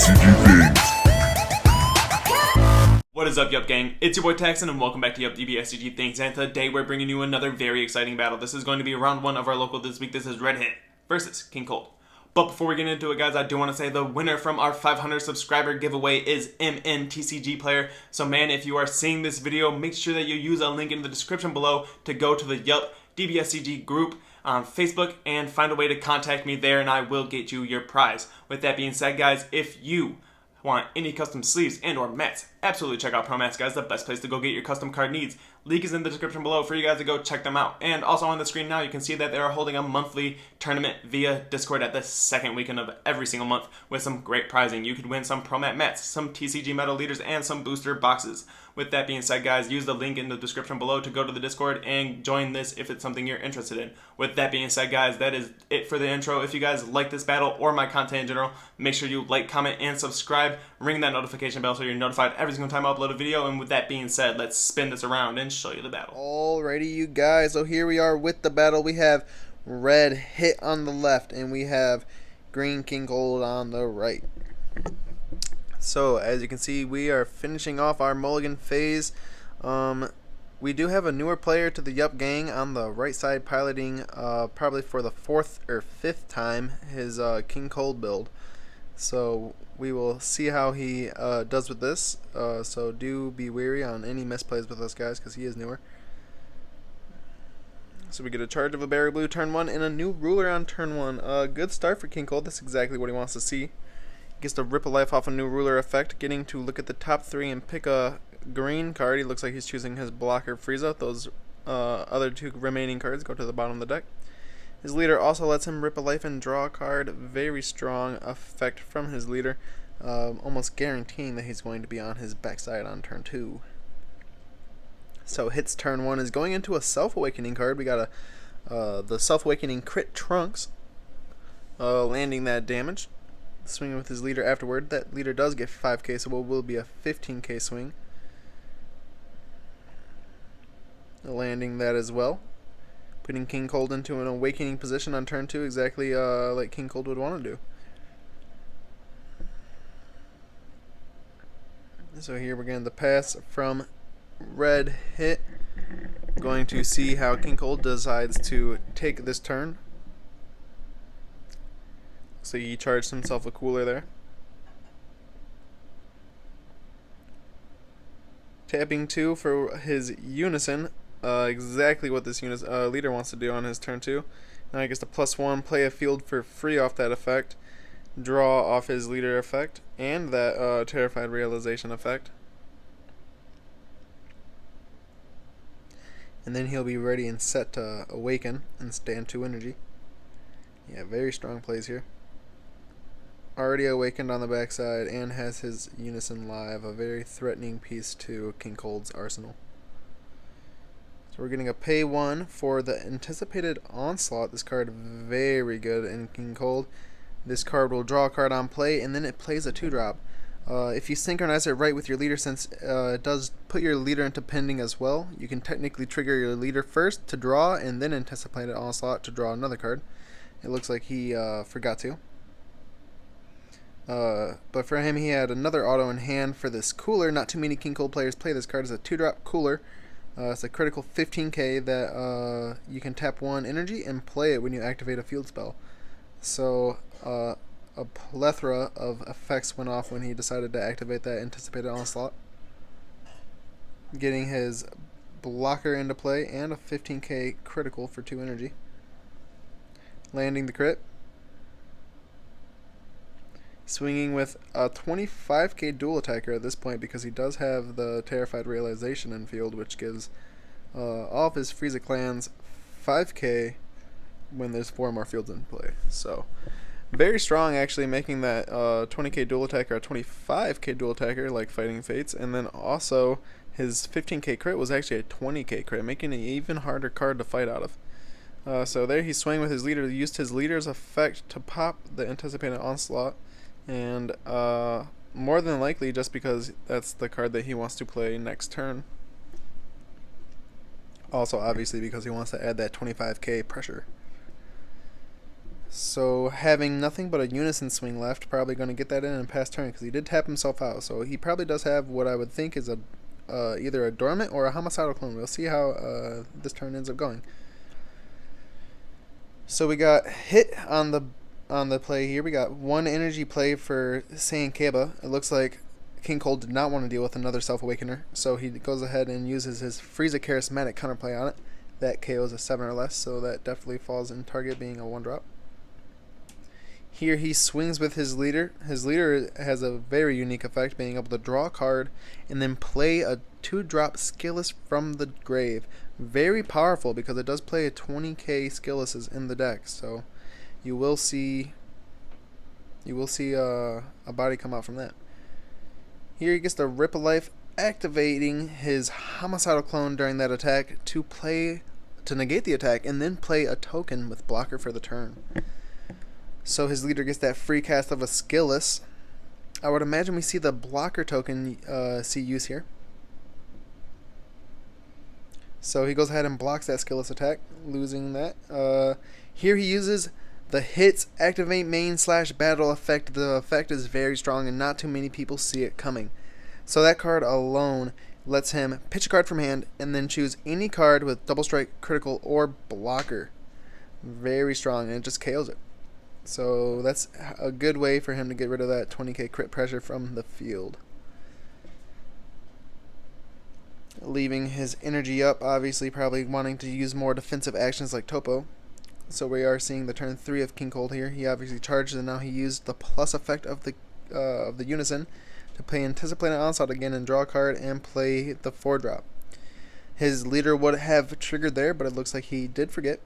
DBSCG things. What is up, Yup gang? It's your boy Taxon, and welcome back to Yup DBSCG Things. And today we're bringing you another very exciting battle. This is going to be round 1 of our local this week. This is Red Hit versus King Cold. But before we get into it, guys, I do want to say the winner from our 500 subscriber giveaway is MNTCG Player. So man, if you are seeing this video, make sure that you use a link in the description below to go to the Yup DBSCG group on Facebook and find a way to contact me there, and I will get you your prize. With that being said, guys, if you want any custom sleeves and or mats, absolutely check out ProMats, guys. The best place to go get your custom card needs. Link is in the description below for you guys to go check them out. And also on the screen now, you can see that they are holding a monthly tournament via Discord at the second weekend of every single month with some great prizing. You could win some ProMat mats, some TCG metal leaders, and some booster boxes. With that being said, guys, use the link in the description below to go to the Discord and join this if it's something you're interested in. With that being said, guys, that is it for the intro. If you guys like this battle or my content in general, make sure you like, comment, and subscribe. Ring that notification bell so you're notified every single time I upload a video. And with that being said, let's spin this around and show you the battle. Alrighty, you guys, so here we are with the battle. We have Red Hit on the left, and we have Green King Cold on the right. So, as you can see, we are finishing off our mulligan phase. We do have a newer player to the Yup gang on the right side piloting, probably for the 4th or 5th time, his King Cold build. So, we will see how he does with this. So, do be wary on any misplays with us, guys, because he is newer. So we get a charge of a berry blue turn 1 and a new ruler on turn 1. Good start for King Cold. That's exactly what he wants to see. He gets to rip a life off a new ruler effect, getting to look at the top 3 and pick a green card. He looks like he's choosing his blocker Frieza. Those other 2 remaining cards go to the bottom of the deck. His leader also lets him rip a life and draw a card. Very strong effect from his leader, almost guaranteeing that he's going to be on his backside on turn 2. So hits turn 1 is going into a Self-Awakening card. We got the Self-Awakening crit Trunks, landing that damage. Swinging with his leader afterward. That leader does get 5k, so it will be a 15k swing. Landing that as well. Putting King Cold into an Awakening position on turn 2, exactly like King Cold would want to do. So here we're getting the pass from Red Hit. Going to see how King Cold decides to take this turn. So he charged himself a cooler there. Tapping 2 for his Unison. Exactly what this leader wants to do on his turn 2. Now he gets the +1, play a field for free off that effect. Draw off his leader effect. And that Terrified Realization effect. And then he'll be ready and set to Awaken and stand 2 energy. Yeah, very strong plays here. Already awakened on the backside and has his Unison live, a very threatening piece to King Cold's arsenal. So we're getting a pay 1 for the Anticipated Onslaught. This card very good in King Cold. This card will draw a card on play, and then it plays a 2-drop. If you synchronize it right with your leader, since it does put your leader into pending as well, you can technically trigger your leader first to draw and then Anticipated Onslaught to draw another card. It looks like he forgot to. But for him, he had another auto in hand for this cooler. Not too many King Cold players play this card as a 2-drop cooler. It's a critical 15k that you can tap 1 energy and play it when you activate a field spell. So a plethora of effects went off when he decided to activate that Anticipated Onslaught. Getting his blocker into play and a 15k critical for 2 energy. Landing the crit. Swinging with a 25k dual attacker at this point because he does have the Terrified Realization in field, which gives all of his Frieza clans 5k when there's 4 more fields in play. So very strong, actually, making that 20k dual attacker a 25k dual attacker like Fighting Fates, and then also his 15k crit was actually a 20k crit, making an even harder card to fight out of. So there he swung with his leader, used his leader's effect to pop the Anticipated Onslaught. And more than likely just because that's the card that he wants to play next turn. Also obviously because he wants to add that 25k pressure. So having nothing but a unison swing left, probably going to get that in and pass turn because he did tap himself out. So he probably does have what I would think is a either a dormant or a homicidal clone. We'll see how this turn ends up going. So we got hit on the play here. We got one energy play for Saiyan. It looks like King Cold did not want to deal with another Self-Awakener, so he goes ahead and uses his Frieza Charismatic counterplay on it. That KOs a 7 or less, so that definitely falls in target being a 1-drop. Here he swings with his leader. His leader has a very unique effect, being able to draw a card and then play a 2-drop Skillless from the grave. Very powerful because it does play a 20k Skilllesses in the deck, so you will see a body come out from that. Here he gets the Ripple Life, activating his homicidal clone during that attack to negate the attack and then play a token with blocker for the turn. So his leader gets that free cast of a Skillless. I would imagine we see the blocker token see use here. So he goes ahead and blocks that Skillless attack, losing that. Here he uses the hits activate main / battle effect. The effect is very strong and not too many people see it coming. So that card alone lets him pitch a card from hand and then choose any card with double strike, critical, or blocker. Very strong, and it just KOs it. So that's a good way for him to get rid of that 20k crit pressure from the field. Leaving his energy up, obviously probably wanting to use more defensive actions like Topo. So we are seeing the turn 3 of King Cold here. He obviously charged and now he used the plus effect of the Unison to play Anticipated Onslaught again and draw a card and play the 4-drop. His leader would have triggered there, but it looks like he did forget.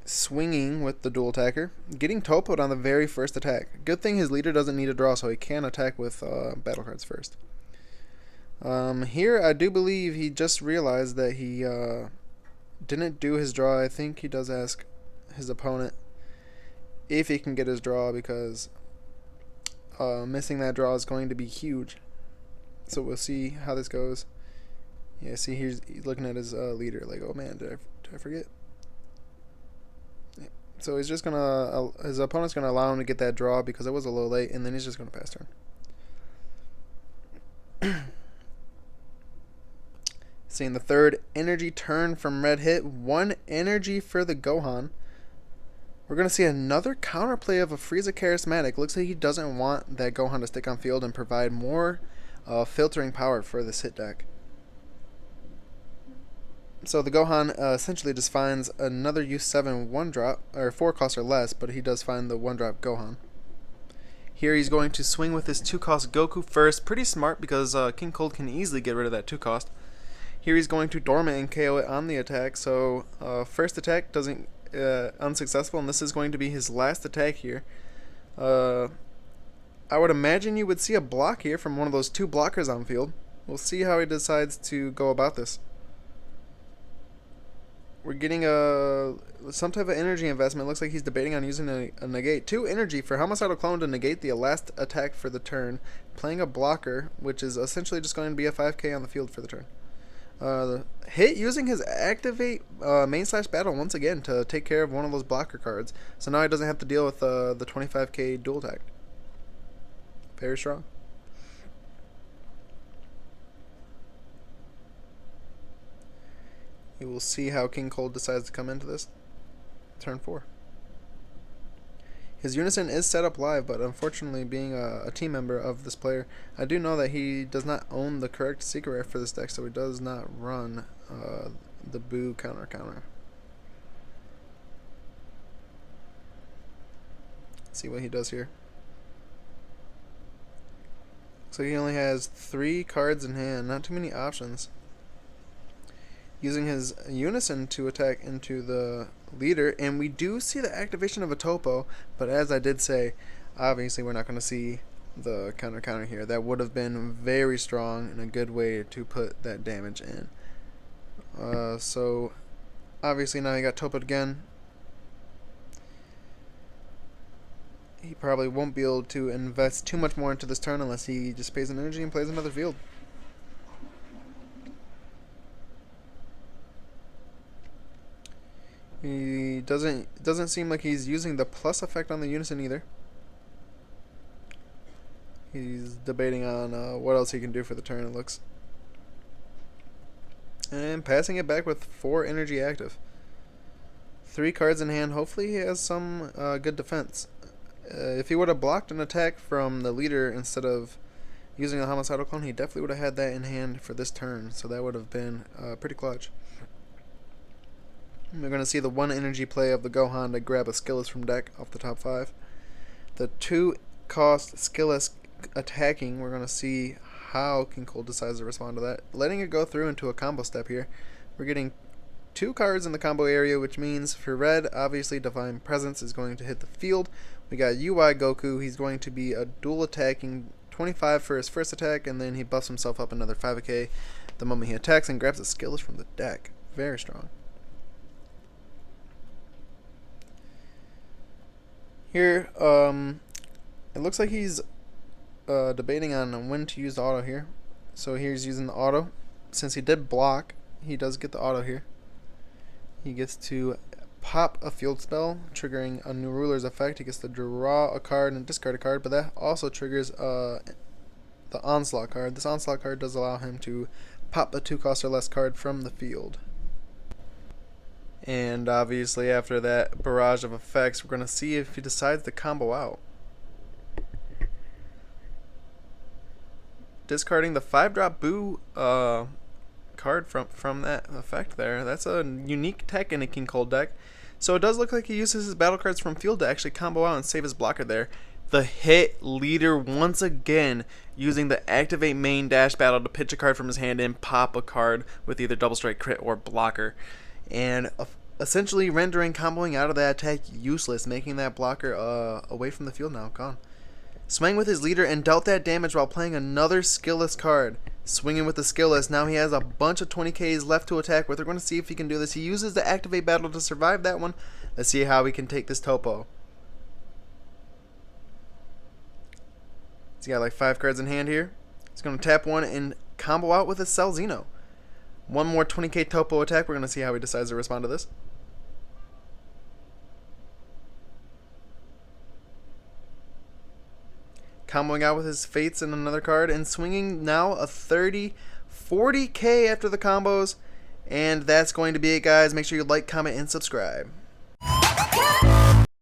Swinging with the dual attacker, getting Topoed on the very first attack. Good thing his leader doesn't need to draw, so he can attack with battle cards first. Here I do believe he just realized that he didn't do his draw. I think he does ask his opponent if he can get his draw, because missing that draw is going to be huge. So we'll see how this goes. Yeah, see, he's looking at his leader like, oh man, did I forget? So he's just gonna his opponent's gonna allow him to get that draw because it was a little late, and then he's just gonna pass turn. Seeing the third energy turn from Red Hit, 1 energy for the Gohan. We're gonna see another counterplay of a Frieza Charismatic. Looks like he doesn't want that Gohan to stick on field and provide more filtering power for this hit deck. So the Gohan essentially just finds another U7 1-drop, or 4 cost or less, but he does find the 1-drop Gohan. Here he's going to swing with his 2-cost Goku first. Pretty smart because King Cold can easily get rid of that 2-cost. Here he's going to Dormant and KO it on the attack, so first attack doesn't unsuccessful, and this is going to be his last attack here. I would imagine you would see a block here from one of those 2 blockers on field. We'll see how he decides to go about this. We're getting some type of energy investment. Looks like he's debating on using a negate. 2 energy for Homicidal Clone to negate the last attack for the turn. Playing a blocker, which is essentially just going to be a 5k on the field for the turn. The hit using his activate main / battle once again to take care of one of those blocker cards. So now he doesn't have to deal with the 25k dual attack. Very strong. We will see how King Cold decides to come into this. Turn 4. His Unison is set up live, but unfortunately being a team member of this player, I do know that he does not own the correct secret rare for this deck, so he does not run the Boo counter. Let's see what he does here. So he only has 3 cards in hand, not too many options. Using his Unison to attack into the leader, and we do see the activation of a Topo, but as I did say, obviously we're not going to see the counter here. That would have been very strong and a good way to put that damage in. So obviously now he got Topoed again. He probably won't be able to invest too much more into this turn unless he just pays an energy and plays another field. Doesn't seem like he's using the plus effect on the unison either. He's debating on what else he can do for the turn, it looks. And passing it back with 4 energy active. 3 cards in hand. Hopefully he has some good defense. If he would have blocked an attack from the leader instead of using a homicidal clone, he definitely would have had that in hand for this turn. So that would have been pretty clutch. We're going to see the 1 energy play of the Gohan to grab a skillless from deck off the top 5. The 2 cost skillless attacking, we're going to see how King Cold decides to respond to that. Letting it go through into a combo step here. We're getting 2 cards in the combo area, which means for red, obviously Divine Presence is going to hit the field. We got UI Goku. He's going to be a dual attacking 25 for his first attack, and then he buffs himself up another 5k the moment he attacks and grabs a skillless from the deck. Very strong. Here, it looks like he's debating on when to use the auto here. So here's using the auto. Since he did block, he does get the auto here. He gets to pop a field spell, triggering a new ruler's effect. He gets to draw a card and discard a card, but that also triggers the onslaught card. This onslaught card does allow him to pop a 2 cost or less card from the field. And obviously after that barrage of effects, we're going to see if he decides to combo out. Discarding the 5-drop Boo card from that effect there. That's a unique tech in a King Cold deck. So it does look like he uses his battle cards from field to actually combo out and save his blocker there. The hit leader once again using the activate main dash battle to pitch a card from his hand and pop a card with either double strike, crit, or blocker. And essentially rendering comboing out of that attack useless, making that blocker away from the field now, gone. Swing with his leader and dealt that damage while playing another skillless card. Swinging with the skillless, now he has a bunch of 20Ks left to attack with. We're going to see if he can do this. He uses the activate battle to survive that one. Let's see how he can take this topo. He's got like 5 cards in hand here. He's going to tap 1 and combo out with a Cell Xeno. 1 more 20k topo attack. We're going to see how he decides to respond to this. Comboing out with his Fates and another card, and swinging now a 40k after the combos. And that's going to be it, guys. Make sure you like, comment, and subscribe.